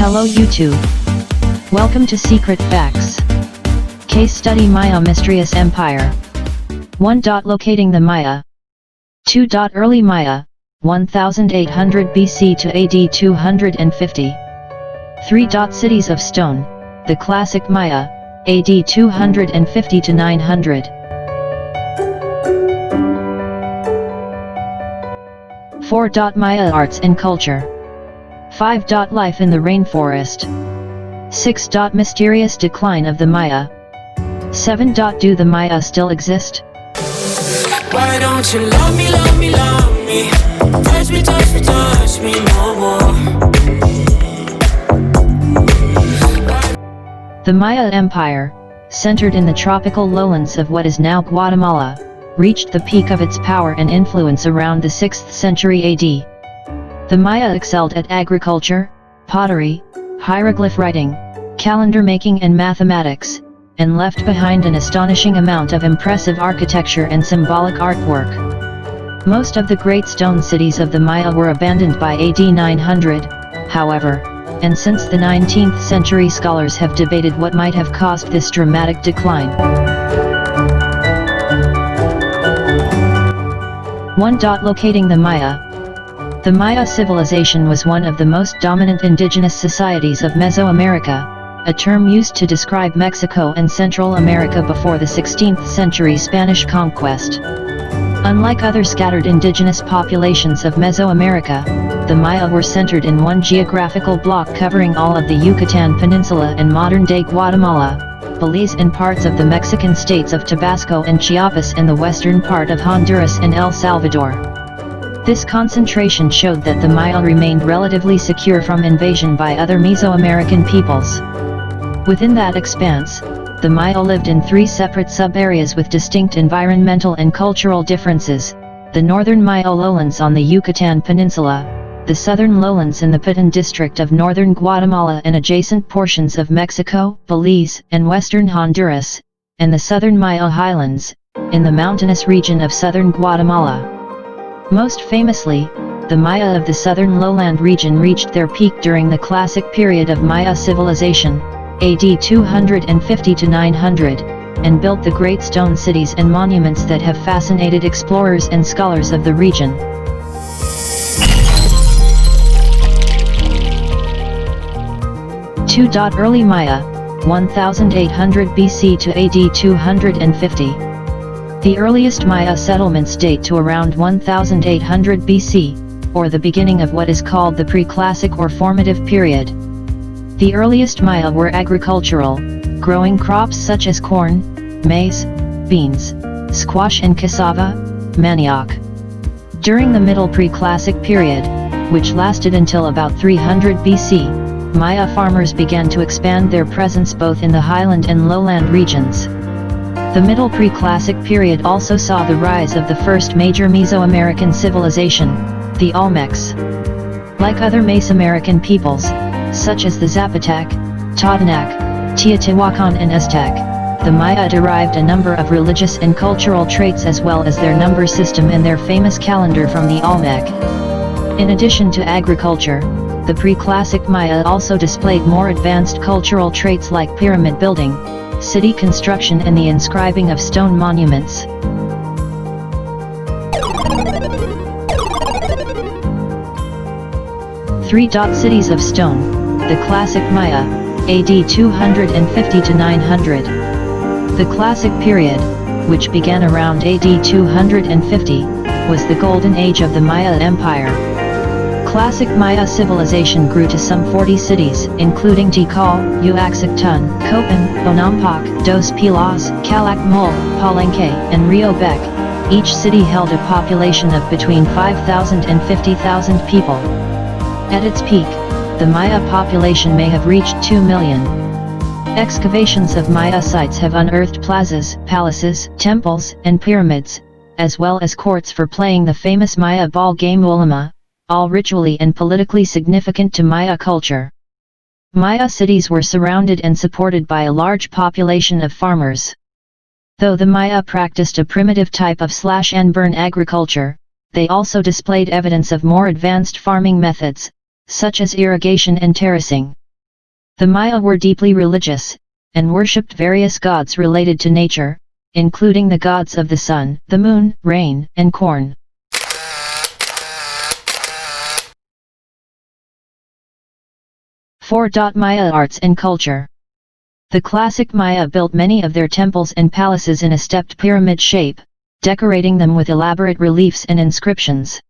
Hello YouTube. Welcome to Secret Facts. Case Study Maya Mystrious Empire. 1. Locating the Maya. 2. Early Maya, 1800 BC to AD 250. 3. Cities of Stone, the classic Maya, AD 250 to 900. 4. Maya arts and culture. 5. Life in the rainforest. 6. Mysterious decline of the Maya. 7. Do the Maya still exist? Why don't you love me, love me, love me? Touch me, touch me, touch me no more. The Maya Empire, centered in the tropical lowlands of what is now Guatemala, reached the peak of its power and influence around the 6th century AD. The Maya excelled at agriculture, pottery, hieroglyph writing, calendar making and mathematics, and left behind an astonishing amount of impressive architecture and symbolic artwork. Most of the great stone cities of the Maya were abandoned by AD 900, however, and since the 19th century scholars have debated what might have caused this dramatic decline. 1. Locating the Maya. The Maya civilization was one of the most dominant indigenous societies of Mesoamerica, a term used to describe Mexico and Central America before the 16th century Spanish conquest. Unlike other scattered indigenous populations of Mesoamerica, the Maya were centered in one geographical block covering all of the Yucatan Peninsula and modern-day Guatemala, Belize and parts of the Mexican states of Tabasco and Chiapas and the western part of Honduras and El Salvador. This concentration showed that the Maya remained relatively secure from invasion by other Mesoamerican peoples. Within that expanse, the Maya lived in 3 separate sub-areas with distinct environmental and cultural differences: the northern Maya lowlands on the Yucatan Peninsula, the southern lowlands in the Petén district of northern Guatemala and adjacent portions of Mexico, Belize, and western Honduras, and the southern Maya highlands, in the mountainous region of southern Guatemala. Most famously, the Maya of the southern lowland region reached their peak during the classic period of Maya civilization, AD 250 to 900, and built the great stone cities and monuments that have fascinated explorers and scholars of the region. Early Maya, 1800 BC to AD 250. The earliest Maya settlements date to around 1800 BC, or the beginning of what is called the pre-classic or formative period. The earliest Maya were agricultural, growing crops such as corn, maize, beans, squash and cassava, manioc. During the middle pre-classic period, which lasted until about 300 BC, Maya farmers began to expand their presence both in the highland and lowland regions. The middle pre-classic period also saw the rise of the first major Mesoamerican civilization, the Olmecs. Like other Mesoamerican peoples, such as the Zapotec, Totonac, Teotihuacan and Aztec, the Maya derived a number of religious and cultural traits as well as their number system and their famous calendar from the Olmec. In addition to agriculture, the pre-classic Maya also displayed more advanced cultural traits like pyramid building, city construction and the inscribing of stone monuments. 3. Cities of Stone, the classic Maya, AD 250 to 900. The classic period, which began around AD 250, was the golden age of the Maya Empire. Classic Maya civilization grew to some 40 cities, including Tikal, Uaxtlan, Copan, Bonampak, Dos Pilas, Calakmul, Palenque, and Rio Bec. Each city held a population of between 5,000 and 50,000 people. At its peak, the Maya population may have reached 2 million. Excavations of Maya sites have unearthed plazas, palaces, temples, and pyramids, as well as courts for playing the famous Maya ball game Wolama, all ritually and politically significant to Maya culture. Maya cities were surrounded and supported by a large population of farmers. Though the Maya practiced a primitive type of slash-and-burn agriculture, they also displayed evidence of more advanced farming methods, such as irrigation and terracing. The Maya were deeply religious, and worshipped various gods related to nature, including the gods of the sun, the moon, rain, and corn. Maya arts and culture. The classic Maya built many of their temples and palaces in a stepped pyramid shape, decorating them with elaborate reliefs and inscriptions.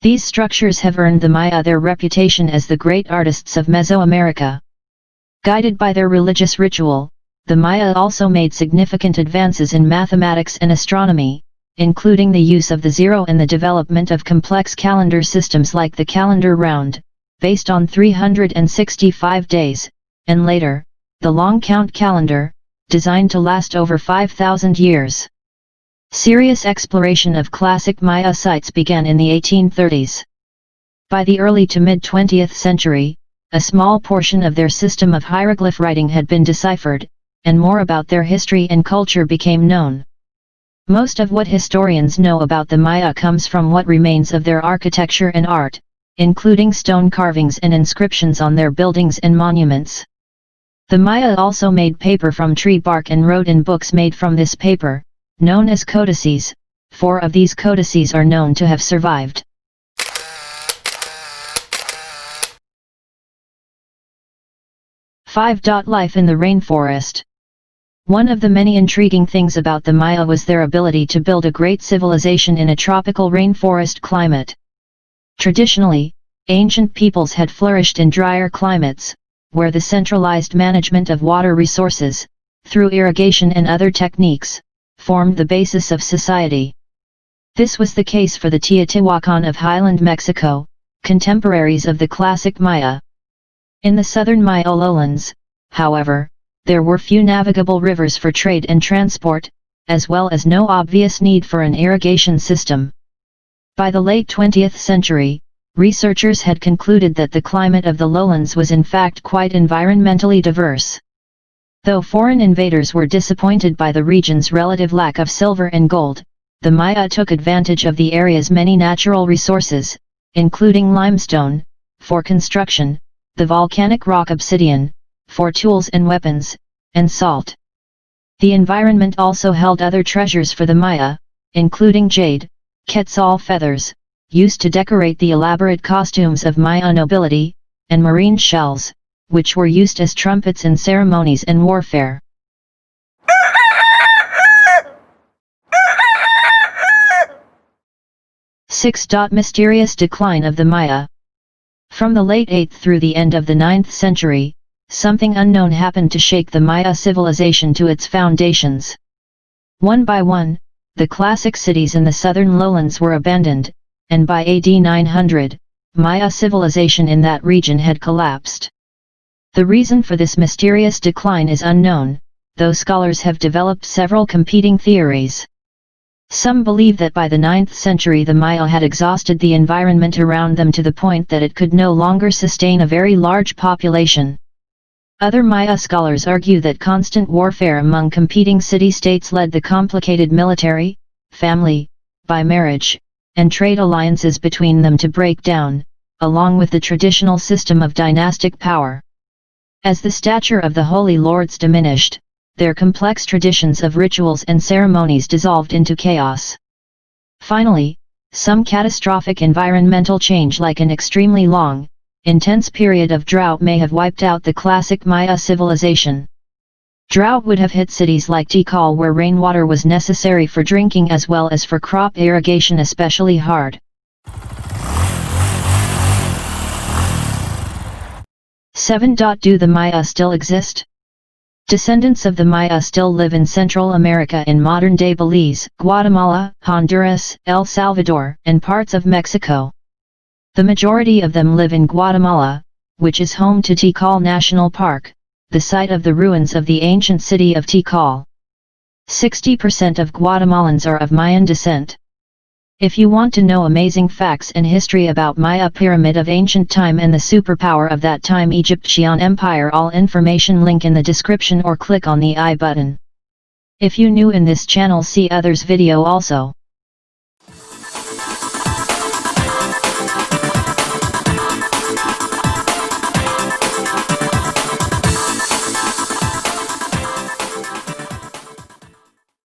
These structures have earned the Maya their reputation as the great artists of Mesoamerica. Guided by their religious ritual, the Maya also made significant advances in mathematics and astronomy, including the use of the zero and the development of complex calendar systems like the calendar round, based on 365 days, and later, the long count calendar, designed to last over 5,000 years. Serious exploration of classic Maya sites began in the 1830s. By the early to mid-20th century, a small portion of their system of hieroglyph writing had been deciphered, and more about their history and culture became known. Most of what historians know about the Maya comes from what remains of their architecture and art, including stone carvings and inscriptions on their buildings and monuments. The Maya also made paper from tree bark and wrote in books made from this paper, known as codices. 4 of these codices are known to have survived. Life in the rainforest. One of the many intriguing things about the Maya was their ability to build a great civilization in a tropical rainforest climate. Traditionally, ancient peoples had flourished in drier climates, where the centralized management of water resources, through irrigation and other techniques, formed the basis of society. This was the case for the Teotihuacan of highland Mexico, contemporaries of the classic Maya. In the southern Maya lowlands, however, there were few navigable rivers for trade and transport, as well as no obvious need for an irrigation system. By the late 20th century, researchers had concluded that the climate of the lowlands was in fact quite environmentally diverse. Though foreign invaders were disappointed by the region's relative lack of silver and gold, the Maya took advantage of the area's many natural resources, including limestone, for construction, the volcanic rock obsidian, for tools and weapons, and salt. The environment also held other treasures for the Maya, including jade, quetzal feathers, used to decorate the elaborate costumes of Maya nobility, and marine shells, which were used as trumpets in ceremonies and warfare. Mysterious decline of the Maya. From the late 8th through the end of the 9th century, something unknown happened to shake the Maya civilization to its foundations. One by one, the classic cities in the southern lowlands were abandoned, and by AD 900, Maya civilization in that region had collapsed. The reason for this mysterious decline is unknown, though scholars have developed several competing theories. Some believe that by the 9th century the Maya had exhausted the environment around them to the point that it could no longer sustain a very large population. Other Maya scholars argue that constant warfare among competing city-states led the complicated military, family, by marriage, and trade alliances between them to break down, along with the traditional system of dynastic power. As the stature of the holy lords diminished, their complex traditions of rituals and ceremonies dissolved into chaos. Finally, some catastrophic environmental change like an extremely long, intense period of drought may have wiped out the classic Maya civilization. Drought would have hit cities like Tikal where rainwater was necessary for drinking as well as for crop irrigation especially hard. Do the Maya still exist? Descendants of the Maya still live in Central America in modern-day Belize, Guatemala, Honduras, El Salvador, and parts of Mexico. The majority of them live in Guatemala, which is home to Tikal National Park, the site of the ruins of the ancient city of Tikal. 60% of Guatemalans are of Mayan descent. If you want to know amazing facts and history about Maya pyramid of ancient time and the superpower of that time Egyptian Empire, all information link in the description or click on the I button. If you new in this channel, see others video also.